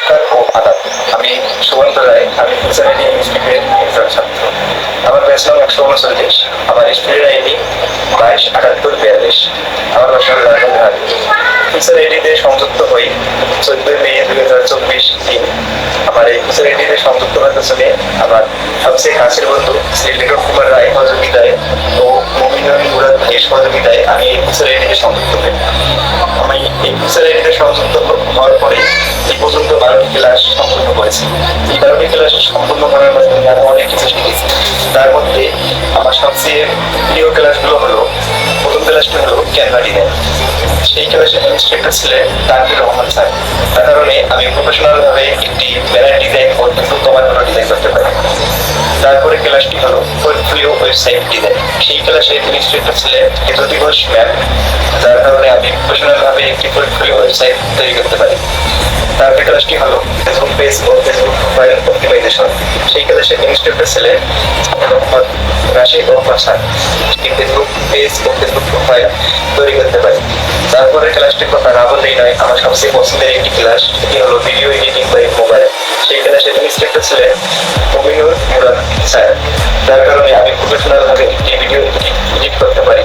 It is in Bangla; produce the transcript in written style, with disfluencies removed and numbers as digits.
নমস্কার ও আদাব। আমি সুমন্ত রায়। আমি ফিউচার আইডি ইনস্টিটিউটের একজন ছাত্র। আমার ব্যাচ নাম 139। আমার স্টুডেন্ট আইডি 227842। আমার বাসা রাজধানী। ফিউচার আইডিতে সংযুক্ত হই 14 মে 2024 দিন। আমার এই ফিউচার আইডিতে সংযুক্ত হওয়ার পেছনে আমার সবচেয়ে কাছের বন্ধু শ্রী লেখক কুমার রায় সহযোগিতায় ও মমিনুল মুরাদ ভাইয়ের সহযোগিতায় আমি এই ফিউচার আইডিতে সংযুক্ত হই। আমি এই ফিউচার আইডিতে সংযুক্ত হওয়ার পরে এই পর্যন্ত 12টি ক্লাস সম্পূর্ণ করেছি। এই 12টি ক্লাস সম্পূর্ণ করার মাধ্যমে আমি অনেক কিছু শিখেছি। তার মধ্যে আমার সবচেয়ে প্রিয় ক্লাসগুলো হলো, প্রথম ক্লাসটি হলো ক্যানভা ডিজাইন। সেই ক্লাসের ইনস্ট্রাক্টর ছিলেন তানভীর রহমান স্যার। তার কারণে আমি প্রফেশনাল ভাবে একটি ব্যানার ডিজাইন ও দ্রুততম ডিজাইন করতে পারি। তারপরে ক্লাসটি হলো পোর্টফোলিও ওয়েবসাইট ডিজাইন। সেই ক্লাসের ইনস্ট্রাক্টর ছিলেন জ্যোতি ঘোষ ম্যাম। যার কারণে আমি প্রফেশনাল ভাবে একটি পোর্টফোলিও ওয়েবসাইট তৈরি করতে পারি। তারপরে ক্লাসটি হলো ফেসবুক পেজ ও ফেসবুক প্রোফাইল অপটিমাইজেশন। সেই ক্লাসের ইনস্ট্রাক্টর ছিলেন মোহাম্মদ রাশিদ রহমান স্যার। এই ফেসবুক পেজ ও ফেসবুক প্রোফাইল তৈরি করতে পারি। তারপরে ক্লাসটির কথা না বললেই নয়, আমার সবচেয়ে পছন্দের একটি ক্লাস, এটি হলো ভিডিও এডিটিং বাই মোবাইল। সেই ক্লাসের ইনস্ট্রাক্টর ছিলেন মমিনুল মুরাদ স্যার। যার কারণে আমি প্রফেশনাল ভাবে একটি ভিডিও এডিট করতে পারি।